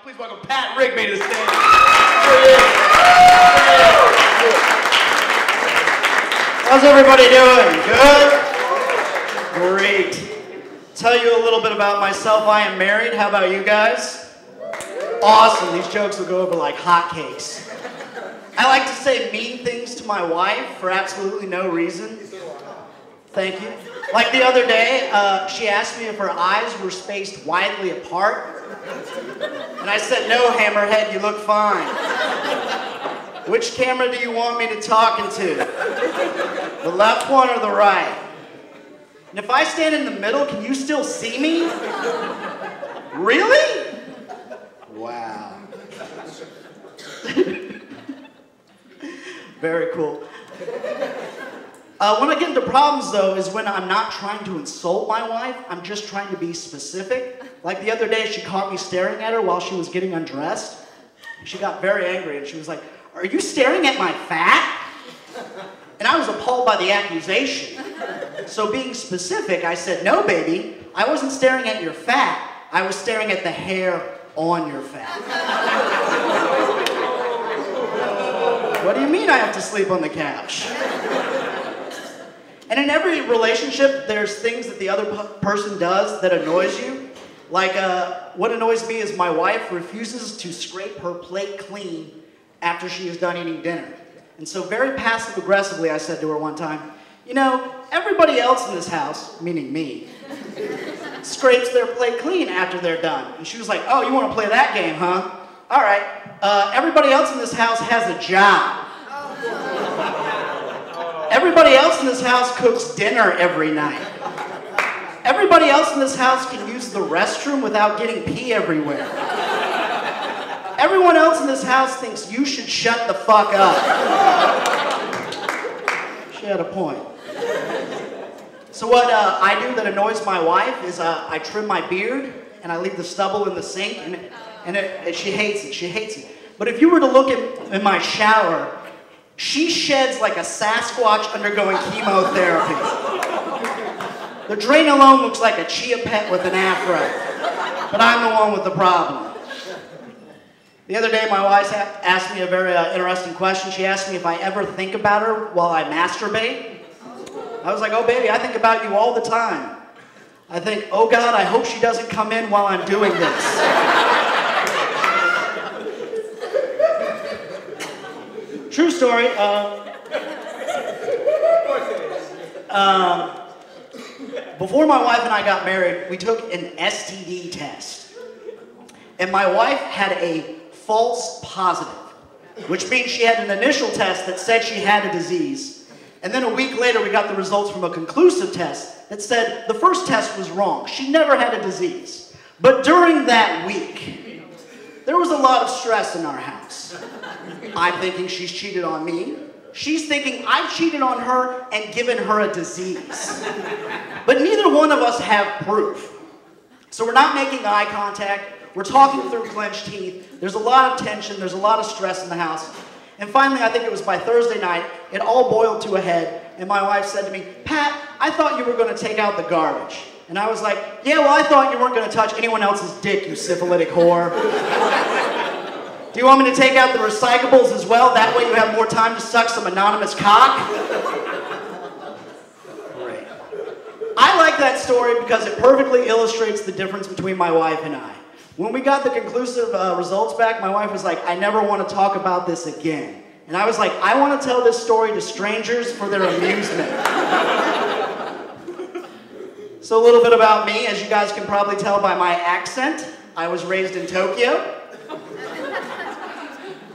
Please welcome Pat Rigby to the stage. How's everybody doing? Good? Great. Tell you a little bit about myself. I am married. How about you guys? Awesome. These jokes will go over like hotcakes. I like to say mean things to my wife for absolutely no reason. Thank you. Like the other day, she asked me if her eyes were spaced widely apart. And I said, no, Hammerhead, you look fine. Which camera do you want me to talk into? The left one or the right? And if I stand in the middle, can you still see me? Really? Wow. Very cool. When I get into problems, though, is when I'm not trying to insult my wife. I'm just trying to be specific. Like the other day, she caught me staring at her while she was getting undressed. She got very angry, and she was like, "Are you staring at my fat?" And I was appalled by the accusation. So being specific, I said, "No, baby, I wasn't staring at your fat. I was staring at the hair on your fat." What do you mean I have to sleep on the couch? And in every relationship, there's things that the other person does that annoys you. Like, what annoys me is my wife refuses to scrape her plate clean after she is done eating dinner. And so very passive-aggressively, I said to her one time, "You know, everybody else in this house," meaning me, "scrapes their plate clean after they're done." And she was like, "Oh, you want to play that game, huh? All right. Everybody else in this house has a job. Everybody else in this house cooks dinner every night. Everybody else in this house can use the restroom without getting pee everywhere. Everyone else in this house thinks you should shut the fuck up." She had a point. So what I do that annoys my wife is I trim my beard and I leave the stubble in the sink, and she hates it. She hates it. But if you were to look in my shower, she sheds like a Sasquatch undergoing chemotherapy. The drain alone looks like a chia pet with an afro. But I'm the one with the problem. The other day, my wife asked me a very interesting question. She asked me if I ever think about her while I masturbate. I was like, "Oh, baby, I think about you all the time. I think, oh, God, I hope she doesn't come in while I'm doing this." True story. Before my wife and I got married, we took an STD test. And my wife had a false positive, which means she had an initial test that said she had a disease. And then a week later, we got the results from a conclusive test that said the first test was wrong. She never had a disease. But during that week, there was a lot of stress in our house. I'm thinking she's cheated on me. She's thinking I've cheated on her and given her a disease. But neither one of us have proof. So we're not making eye contact. We're talking through clenched teeth. There's a lot of tension. There's a lot of stress in the house. And finally, I think it was by Thursday night, it all boiled to a head. And my wife said to me, "Pat, I thought you were going to take out the garbage." And I was like, "Yeah, well, I thought you weren't going to touch anyone else's dick, you syphilitic whore. Do you want me to take out the recyclables as well? That way you have more time to suck some anonymous cock?" Great. I like that story because it perfectly illustrates the difference between my wife and I. When we got the conclusive results back, my wife was like, "I never want to talk about this again." And I was like, "I want to tell this story to strangers for their amusement." So a little bit about me, as you guys can probably tell by my accent, I was raised in Tokyo.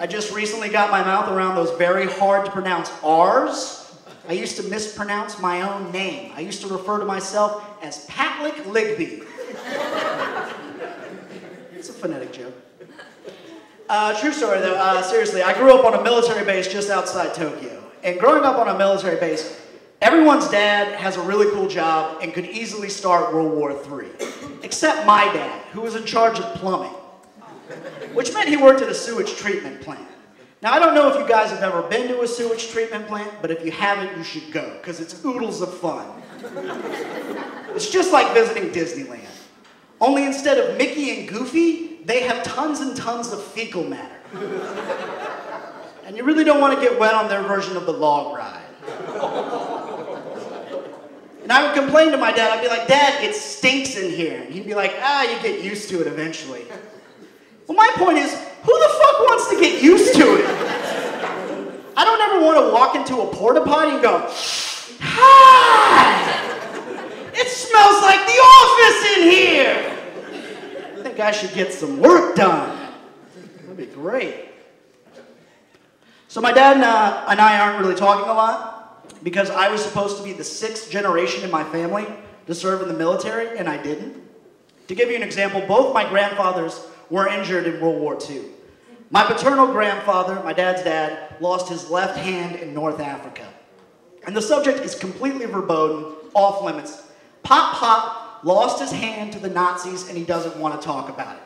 I just recently got my mouth around those very hard to pronounce R's. I used to mispronounce my own name. I used to refer to myself as Pat Rigby. It's a phonetic joke. True story though, seriously, I grew up on a military base just outside Tokyo. And growing up on a military base, everyone's dad has a really cool job and could easily start World War III. Except my dad, who was in charge of plumbing. Which meant he worked at a sewage treatment plant. Now, I don't know if you guys have ever been to a sewage treatment plant, but if you haven't, you should go, because it's oodles of fun. It's just like visiting Disneyland. Only instead of Mickey and Goofy, they have tons and tons of fecal matter. And you really don't want to get wet on their version of the log ride. And I would complain to my dad. I'd be like, Dad, it stinks in here. And he'd be like, you get used to it eventually. Well, my point is, who the fuck wants to get used to it? I don't ever want to walk into a porta potty and go, hi! It smells like the office in here! I think I should get some work done. That'd be great. So my dad and I aren't really talking a lot because I was supposed to be the 6th generation in my family to serve in the military, and I didn't. To give you an example, both my grandfathers were injured in World War II. My paternal grandfather, my dad's dad, lost his left hand in North Africa. And the subject is completely verboten, off limits. Pop Pop lost his hand to the Nazis and he doesn't want to talk about it.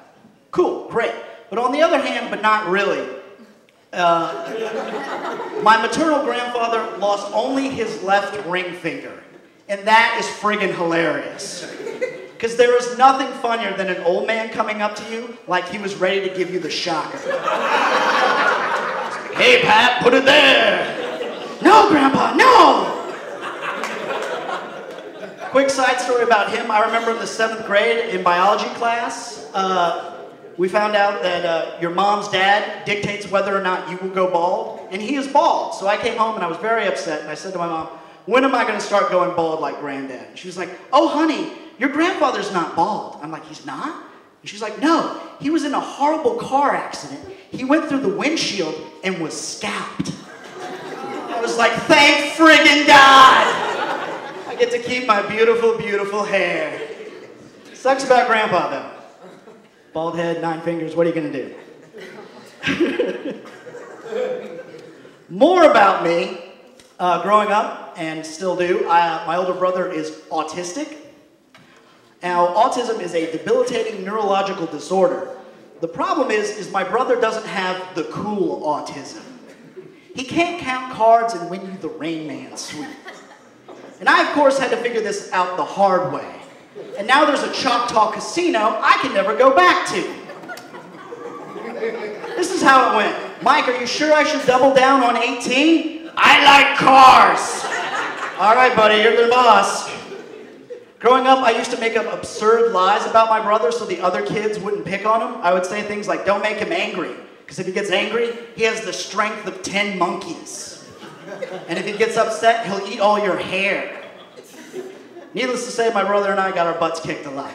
Cool, great. But on the other hand, but not really, my maternal grandfather lost only his left ring finger. And that is friggin' hilarious. Because there is nothing funnier than an old man coming up to you like he was ready to give you the shocker. Hey, Pat, put it there. No, Grandpa, no! Quick side story about him. I remember in the 7th grade in biology class, we found out that your mom's dad dictates whether or not you will go bald, and he is bald. So I came home and I was very upset, and I said to my mom, when am I going to start going bald like Granddad? And she was like, oh, honey, your grandfather's not bald. I'm like, he's not? And she's like, no, he was in a horrible car accident. He went through the windshield and was scalped. I was like, thank friggin' God! I get to keep my beautiful, beautiful hair. Sucks about Grandpa, though. Bald head, 9 fingers, what are you gonna do? More about me, growing up, and still do, my older brother is autistic. Now, autism is a debilitating neurological disorder. The problem is my brother doesn't have the cool autism. He can't count cards and win you the Rain Man suite. And I, of course, had to figure this out the hard way. And now there's a Choctaw casino I can never go back to. This is how it went. Mike, are you sure I should double down on 18? I like cars. All right, buddy, you're the boss. Growing up, I used to make up absurd lies about my brother so the other kids wouldn't pick on him. I would say things like, don't make him angry. Because if he gets angry, he has the strength of 10 monkeys. And if he gets upset, he'll eat all your hair. Needless to say, my brother and I got our butts kicked alive.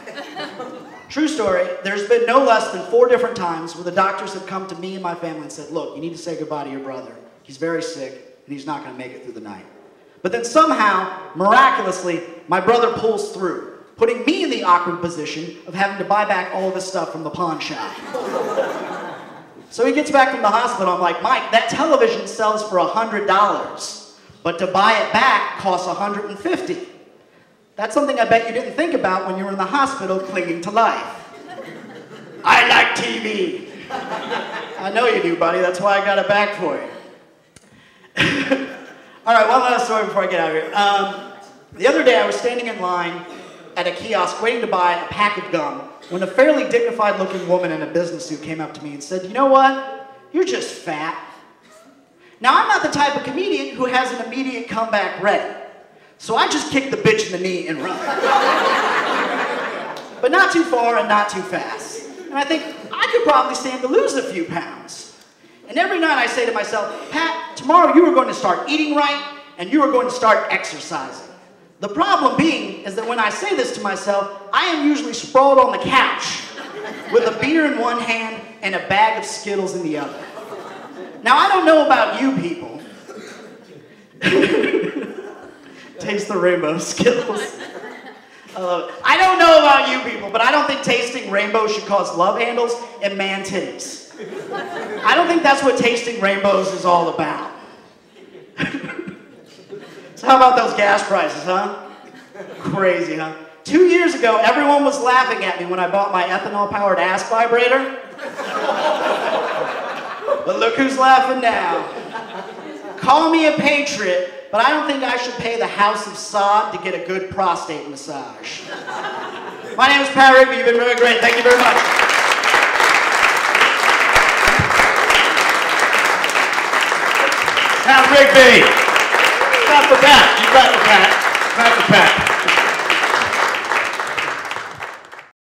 True story, there's been no less than 4 different times where the doctors have come to me and my family and said, look, you need to say goodbye to your brother. He's very sick, and he's not going to make it through the night. But then somehow, miraculously, my brother pulls through, putting me in the awkward position of having to buy back all of his stuff from the pawn shop. So he gets back from the hospital. I'm like, Mike, that television sells for $100, but to buy it back costs $150. That's something I bet you didn't think about when you were in the hospital clinging to life. I like TV. I know you do, buddy. That's why I got it back for you. All right, one last story before I get out of here. The other day I was standing in line at a kiosk waiting to buy a pack of gum when a fairly dignified-looking woman in a business suit came up to me and said, you know what? You're just fat. Now, I'm not the type of comedian who has an immediate comeback ready. So I just kicked the bitch in the knee and run. But not too far and not too fast. And I think I could probably stand to lose a few pounds. And every night I say to myself, Pat, tomorrow you are going to start eating right and you are going to start exercising. The problem being is that when I say this to myself, I am usually sprawled on the couch with a beer in one hand and a bag of Skittles in the other. Now, I don't know about you people. Taste the rainbow Skittles. I love it. I don't know about you people, but I don't think tasting rainbows should cause love handles and man titties. I don't think that's what tasting rainbows is all about. So how about those gas prices, huh? Crazy, huh? 2 years ago, everyone was laughing at me when I bought my ethanol-powered ass vibrator. But look who's laughing now. Call me a patriot, but I don't think I should pay the House of Sod to get a good prostate massage. My name is Pat Rigby. You've been very great. Thank you very much. Pat Rigby. Clap for Pat. You clap for Pat. Clap for Pat.